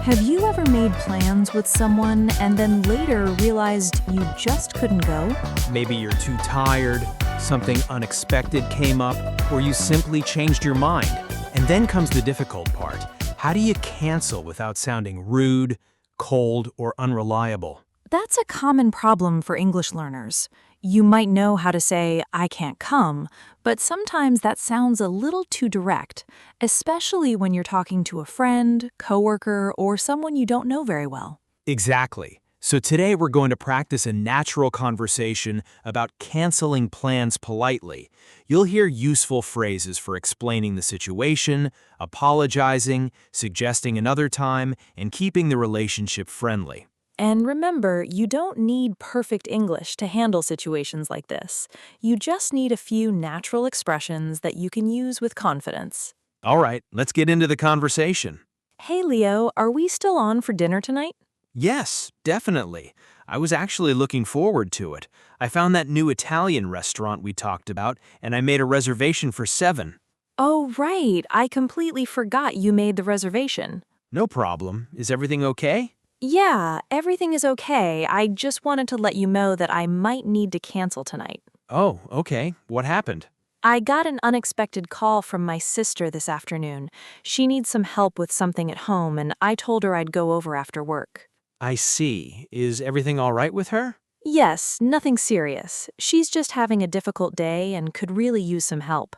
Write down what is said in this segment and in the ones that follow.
Have you ever made plans with someone and then later realized you just couldn't go? Maybe you're too tired, something unexpected came up, or you simply changed your mind. And then comes the difficult part. How do you cancel without sounding rude, cold, or unreliable? That's a common problem for English learners. You might know how to say, I can't come, but sometimes that sounds a little too direct, especially when you're talking to a friend, coworker, or someone you don't know very well. Exactly. So today we're going to practice a natural conversation about canceling plans politely. You'll hear useful phrases for explaining the situation, apologizing, suggesting another time, and keeping the relationship friendly. And remember, you don't need perfect English to handle situations like this. You just need a few natural expressions that you can use with confidence. All right, let's get into the conversation. Hey Leo, are we still on for dinner tonight? Yes, definitely. I was actually looking forward to it. I found that new Italian restaurant we talked about, and I made a reservation for 7. Oh, right. I completely forgot you made the reservation. No problem. Is everything okay? Yeah, everything is okay. I just wanted to let you know that I might need to cancel tonight. Oh, okay. What happened? I got an unexpected call from my sister this afternoon. She needs some help with something at home, and I told her I'd go over after work. I see. Is everything all right with her? Yes, nothing serious. She's just having a difficult day and could really use some help.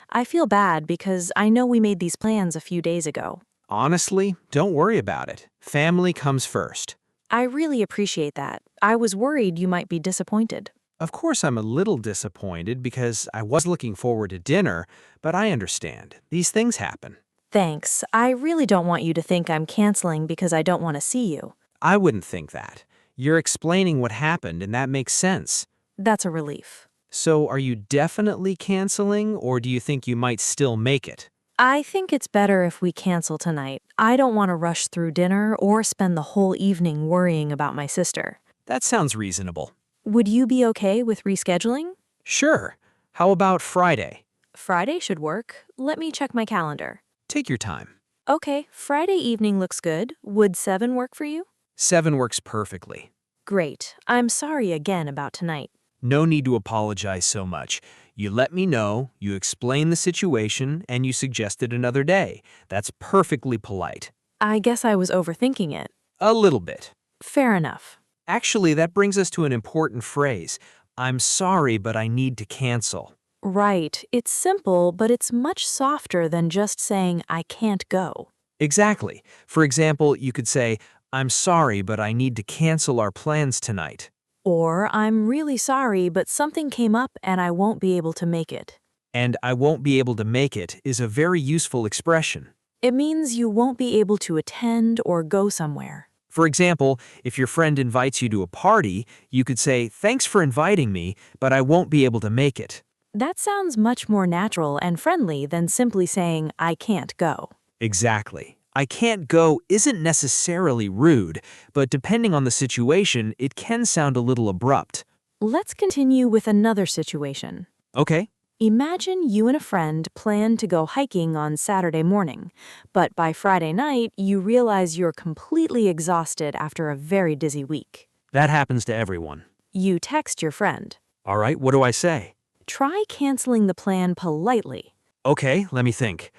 I feel bad because I know we made these plans a few days ago. Honestly, don't worry about it. Family comes first. I really appreciate that. I was worried you might be disappointed. Of course, I'm a little disappointed because I was looking forward to dinner, but I understand. These things happen. Thanks. I really don't want you to think I'm canceling because I don't want to see you. I wouldn't think that. You're explaining what happened, and that makes sense. That's a relief. So, are you definitely canceling, or do you think you might still make it? I think it's better if we cancel tonight. I don't want to rush through dinner or spend the whole evening worrying about my sister. That sounds reasonable. Would you be okay with rescheduling? Sure. How about Friday? Friday should work. Let me check my calendar. Take your time. Okay, Friday evening looks good. Would 7 work for you? 7 works perfectly. Great. I'm sorry again about tonight. No need to apologize so much. You let me know, you explained the situation, and you suggested another day. That's perfectly polite. I guess I was overthinking it. A little bit. Fair enough. Actually, that brings us to an important phrase. I'm sorry, but I need to cancel. Right. It's simple, but it's much softer than just saying I can't go. Exactly. For example, you could say, I'm sorry, but I need to cancel our plans tonight. Or I'm really sorry, but something came up and I won't be able to make it. And I won't be able to make it is a very useful expression. It means you won't be able to attend or go somewhere. For example, if your friend invites you to a party, you could say, thanks for inviting me, but I won't be able to make it. That sounds much more natural and friendly than simply saying I can't go. Exactly. I can't go isn't necessarily rude, but depending on the situation, it can sound a little abrupt. Let's continue with another situation. Okay. Imagine you and a friend plan to go hiking on Saturday morning, but by Friday night, you realize you're completely exhausted after a very busy week. That happens to everyone. You text your friend. All right, what do I say? Try canceling the plan politely. Okay, let me think.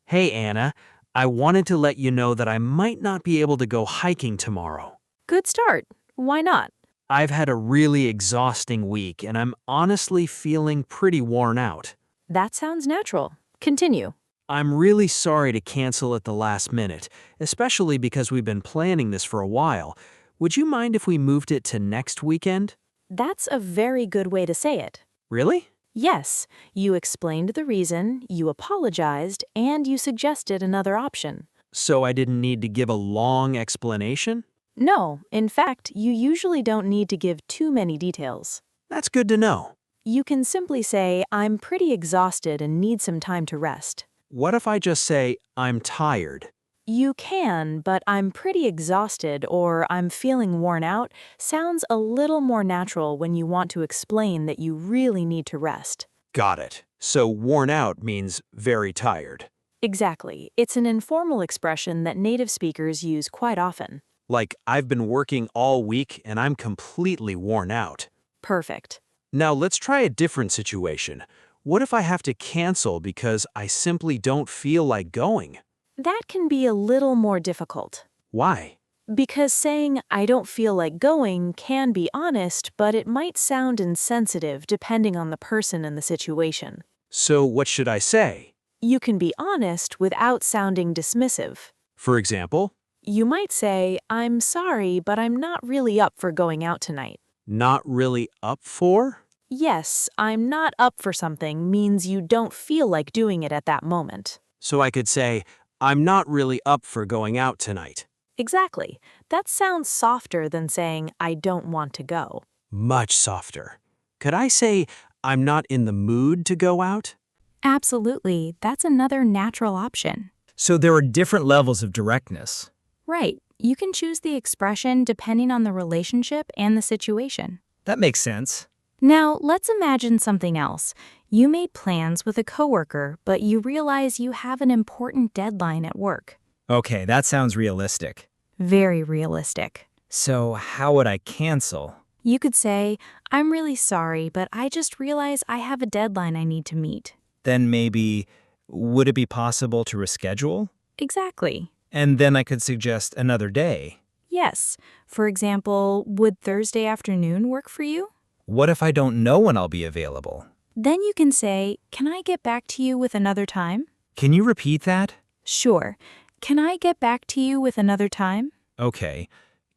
Hey, Anna, I wanted to let you know that I might not be able to go hiking tomorrow. Good start. Why not? I've had a really exhausting week, and I'm honestly feeling pretty worn out. That sounds natural. Continue. I'm really sorry to cancel at the last minute, especially because we've been planning this for a while. Would you mind if we moved it to next weekend? That's a very good way to say it. Really? Yes, you explained the reason, you apologized, and you suggested another option. So I didn't need to give a long explanation? No, in fact, you usually don't need to give too many details. That's good to know. You can simply say, I'm pretty exhausted and need some time to rest. What if I just say, I'm tired? You can, but I'm pretty exhausted or I'm feeling worn out sounds a little more natural when you want to explain that you really need to rest. Got it. So worn out means very tired. Exactly. It's an informal expression that native speakers use quite often. Like, I've been working all week and I'm completely worn out. Perfect. Now, let's try a different situation. What if I have to cancel because I simply don't feel like going? That can be a little more difficult. Why? Because saying, I don't feel like going can be honest, but it might sound insensitive depending on the person and the situation. So, what should I say? You can be honest without sounding dismissive. For example, You might say, I'm sorry, but I'm not really up for going out tonight. not really up for? Yes, I'm not up for something means you don't feel like doing it at that moment. So I could say, I'm not really up for going out tonight. Exactly. That sounds softer than saying, I don't want to go. Much softer. Could I say, I'm not in the mood to go out? Absolutely. That's another natural option. So there are different levels of directness. Right. You can choose the expression depending on the relationship and the situation. That makes sense. Now, let's imagine something else. You made plans with a coworker, but you realize you have an important deadline at work. Okay, that sounds realistic. Very realistic. So how would I cancel? You could say, I'm really sorry, but I just realized I have a deadline I need to meet. Then maybe, would it be possible to reschedule? Exactly. And then I could suggest another day. Yes. For example, would Thursday afternoon work for you? What if I don't know when I'll be available? Then you can say, can I get back to you with another time? Can you repeat that? Sure. Can I get back to you with another time? Okay.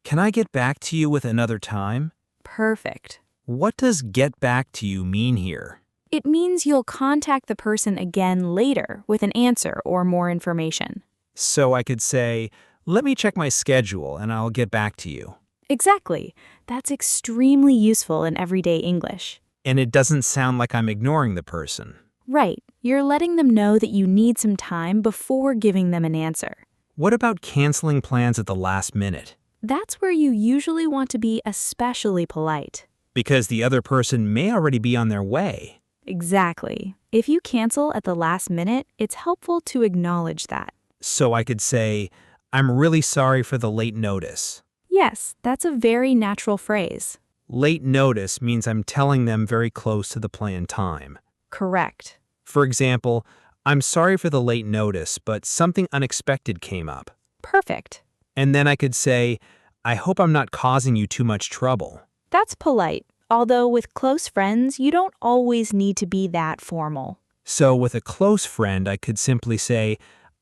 Can I get back to you with another time? Perfect. What does get back to you mean here? It means you'll contact the person again later with an answer or more information. So I could say, let me check my schedule and I'll get back to you. Exactly. That's extremely useful in everyday English. And it doesn't sound like I'm ignoring the person. Right. You're letting them know that you need some time before giving them an answer. What about canceling plans at the last minute? That's where you usually want to be especially polite. Because the other person may already be on their way. Exactly. If you cancel at the last minute, it's helpful to acknowledge that. So I could say, I'm really sorry for the late notice. Yes, that's a very natural phrase. Late notice means I'm telling them very close to the planned time. Correct. For example, I'm sorry for the late notice, but something unexpected came up. Perfect. And then I could say, I hope I'm not causing you too much trouble. That's polite, although with close friends, you don't always need to be that formal. So with a close friend, I could simply say,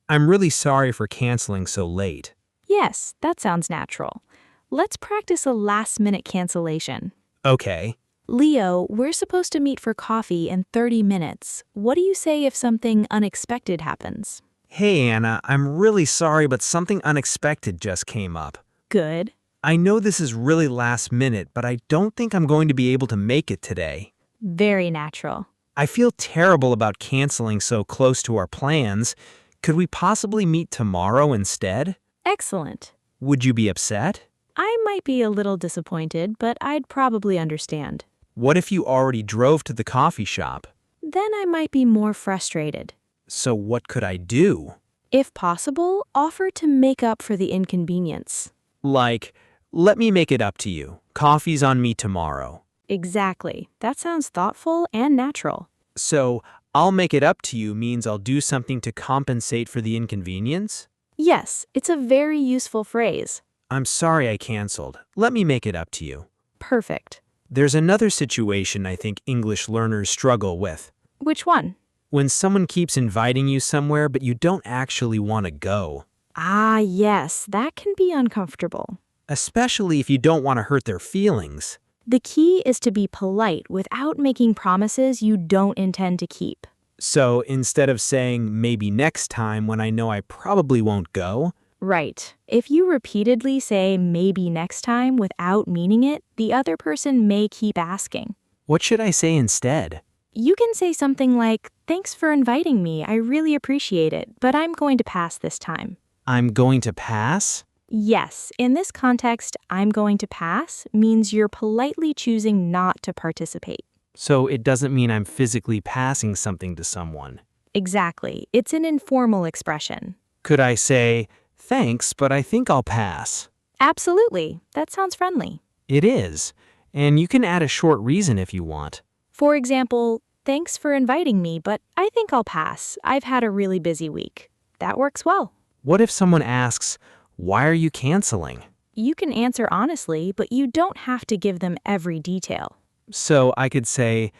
I'm really sorry for canceling so late. Yes, that sounds natural. Let's practice a last-minute cancellation. Okay. Leo, we're supposed to meet for coffee in 30 minutes. What do you say if something unexpected happens? Hey, Anna, I'm really sorry, but something unexpected just came up. Good. I know this is really last minute, but I don't think I'm going to be able to make it today. Very natural. I feel terrible about canceling so close to our plans. Could we possibly meet tomorrow instead? Excellent. Would you be upset? I might be a little disappointed, but I'd probably understand. What if you already drove to the coffee shop? Then I might be more frustrated. So what could I do? If possible, offer to make up for the inconvenience. Like, let me make it up to you. Coffee's on me tomorrow. Exactly. That sounds thoughtful and natural. So, I'll make it up to you means I'll do something to compensate for the inconvenience? Yes, it's a very useful phrase. I'm sorry I canceled. Let me make it up to you. Perfect. There's another situation I think English learners struggle with. Which one? When someone keeps inviting you somewhere but you don't actually want to go. Ah, yes, that can be uncomfortable. Especially if you don't want to hurt their feelings. The key is to be polite without making promises you don't intend to keep. So instead of saying maybe next time when I know I probably won't go, Right. If you repeatedly say maybe next time without meaning it, the other person may keep asking. what should I say instead? You can say something like, thanks for inviting me, I really appreciate it, but I'm going to pass this time. I'm going to pass? Yes, in this context, I'm going to pass means you're politely choosing not to participate. So it doesn't mean I'm physically passing something to someone. Exactly. It's an informal expression. Could I say, thanks, but I think I'll pass? Absolutely. That sounds friendly. It is. And you can add a short reason if you want. For example, thanks for inviting me, but I think I'll pass. I've had a really busy week. That works well. What if someone asks, why are you canceling? You can answer honestly, but you don't have to give them every detail. So I could say,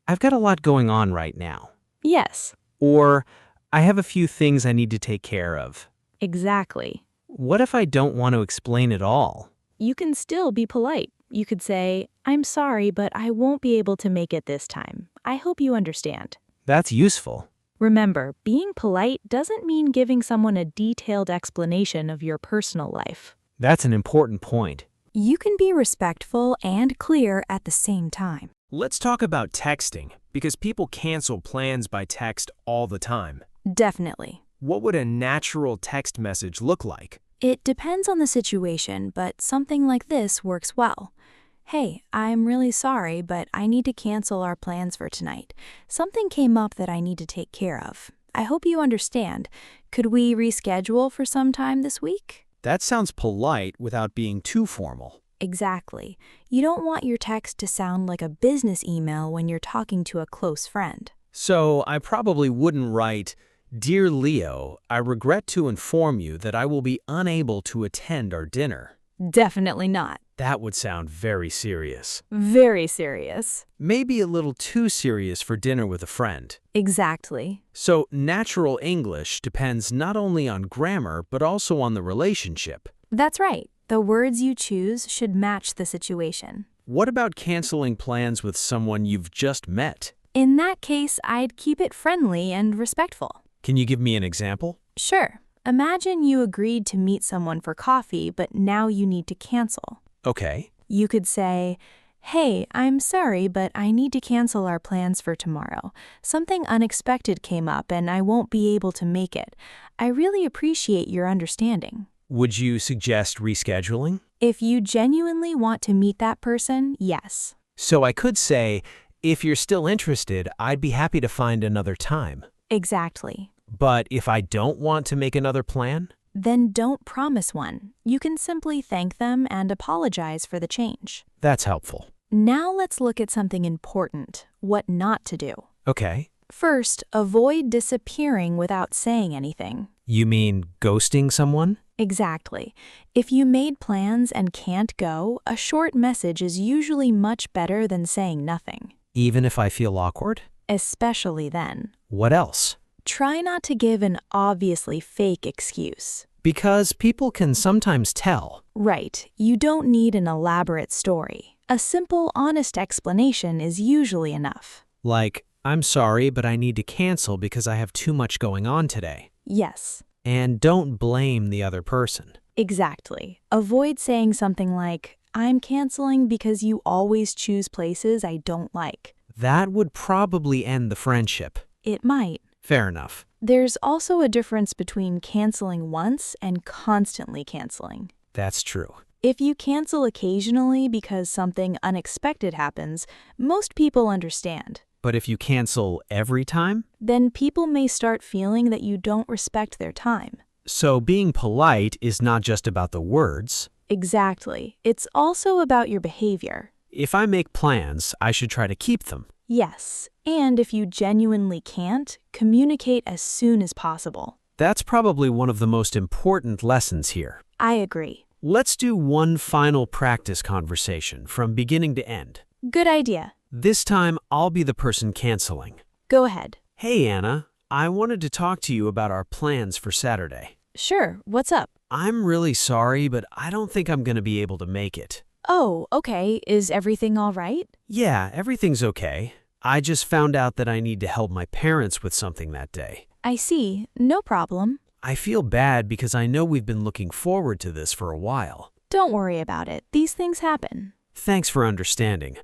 I've got a lot going on right now. Yes, Or, I have a few things I need to take care of. exactly. What if I don't want to explain at all? You can still be polite. You could say, I'm sorry, but I won't be able to make it this time. I hope you understand. That's useful. Remember, being polite doesn't mean giving someone a detailed explanation of your personal life. That's an important point. You can be respectful and clear at the same time. Let's talk about texting, because people cancel plans by text all the time. Definitely. What would a natural text message look like? It depends on the situation, but something like this works well. Hey, I'm really sorry, but I need to cancel our plans for tonight. Something came up that I need to take care of. I hope you understand. Could we reschedule for some time this week? That sounds polite without being too formal. Exactly. You don't want your text to sound like a business email when you're talking to a close friend. So I probably wouldn't write, Dear Leo, I regret to inform you that I will be unable to attend our dinner. Definitely not. That would sound very serious. Very serious. Maybe a little too serious for dinner with a friend. Exactly. So natural English depends not only on grammar, but also on the relationship. That's right. The words you choose should match the situation. What about canceling plans with someone you've just met? In that case, I'd keep it friendly and respectful. Can you give me an example? Sure. Imagine you agreed to meet someone for coffee, but now you need to cancel. Okay. You could say, Hey, I'm sorry, but I need to cancel our plans for tomorrow. Something unexpected came up and I won't be able to make it. I really appreciate your understanding. Would you suggest rescheduling? If you genuinely want to meet that person, yes. So I could say, if you're still interested, I'd be happy to find another time. Exactly. But if I don't want to make another plan? Then don't promise one. You can simply thank them and apologize for the change. That's helpful. Now let's look at something important, what not to do. Okay. First, avoid disappearing without saying anything. You mean ghosting someone? Exactly. If you made plans and can't go, a short message is usually much better than saying nothing. Even if I feel awkward? Especially then. What else? Try not to give an obviously fake excuse. Because people can sometimes tell. Right. You don't need an elaborate story. A simple, honest explanation is usually enough. Like, I'm sorry, but I need to cancel because I have too much going on today. Yes. And don't blame the other person. Exactly. Avoid saying something like, I'm canceling because you always choose places I don't like. That would probably end the friendship. It might. Fair enough. There's also a difference between canceling once and constantly canceling. That's true. If you cancel occasionally because something unexpected happens, most people understand. But if you cancel every time? Then people may start feeling that you don't respect their time. So being polite is not just about the words. Exactly. It's also about your behavior. If I make plans, I should try to keep them. Yes, and if you genuinely can't, communicate as soon as possible. That's probably one of the most important lessons here. I agree. Let's do one final practice conversation from beginning to end. Good idea. This time, I'll be the person canceling. Go ahead. Hey, Anna. I wanted to talk to you about our plans for Saturday. Sure, what's up? I'm really sorry, but I don't think I'm going to be able to make it. Oh, okay. Is everything all right? Yeah, everything's okay. I just found out that I need to help my parents with something that day. I see. No problem. I feel bad because I know we've been looking forward to this for a while. Don't worry about it. These things happen. Thanks for understanding.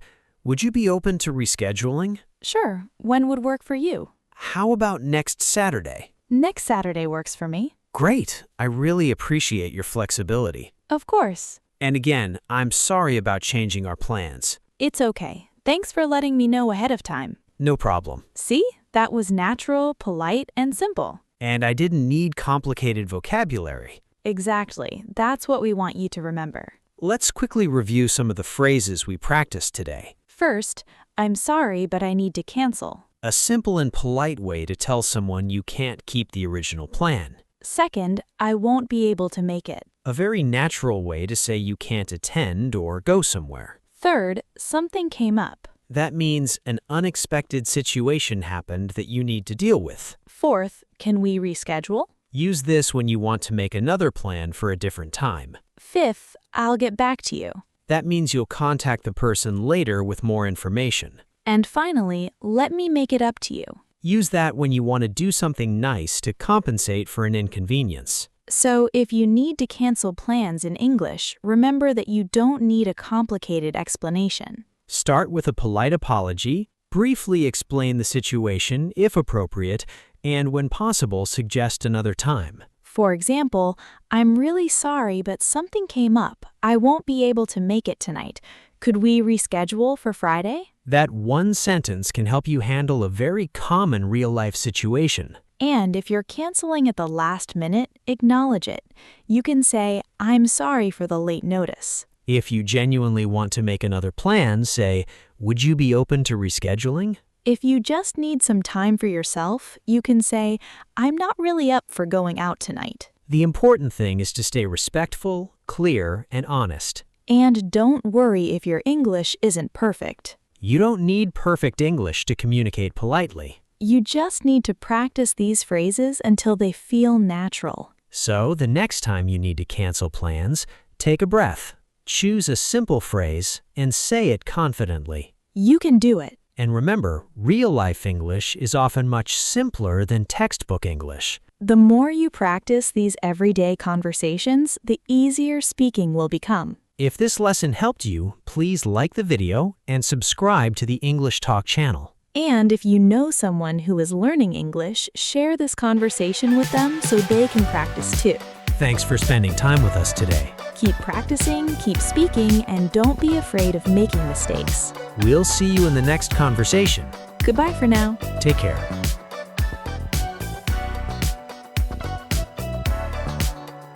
Would you be open to rescheduling? Sure. When would work for you? How about next Saturday? Next Saturday works for me. Great. I really appreciate your flexibility. Of course. And again, I'm sorry about changing our plans. It's okay. Thanks for letting me know ahead of time. No problem. See? That was natural, polite, and simple. And I didn't need complicated vocabulary. Exactly. That's what we want you to remember. Let's quickly review some of the phrases we practiced today. First, I'm sorry, but I need to cancel. A simple and polite way to tell someone you can't keep the original plan. Second, I won't be able to make it. A very natural way to say you can't attend or go somewhere. Third, something came up. That means an unexpected situation happened that you need to deal with. Fourth, can we reschedule? Use this when you want to make another plan for a different time. Fifth, I'll get back to you. That means you'll contact the person later with more information. And finally, let me make it up to you. Use that when you want to do something nice to compensate for an inconvenience. So if you need to cancel plans in English, remember that you don't need a complicated explanation. Start with a polite apology, briefly explain the situation if appropriate, and when possible, suggest another time. For example, I'm really sorry, but something came up. I won't be able to make it tonight. Could we reschedule for Friday? That one sentence can help you handle a very common real-life situation. And if you're canceling at the last minute, acknowledge it. You can say, I'm sorry for the late notice. If you genuinely want to make another plan, say, would you be open to rescheduling? If you just need some time for yourself, you can say, I'm not really up for going out tonight. The important thing is to stay respectful, clear, and honest. And don't worry if your English isn't perfect. You don't need perfect English to communicate politely. You just need to practice these phrases until they feel natural. So, the next time you need to cancel plans, take a breath, choose a simple phrase, and say it confidently. You can do it. And remember, real-life English is often much simpler than textbook English. The more you practice these everyday conversations, the easier speaking will become. If this lesson helped you, please like the video and subscribe to the English Talk channel. And if you know someone who is learning English, share this conversation with them so they can practice too. Thanks for spending time with us today. Keep practicing, keep speaking, and don't be afraid of making mistakes. We'll see you in the next conversation. Goodbye for now. Take care.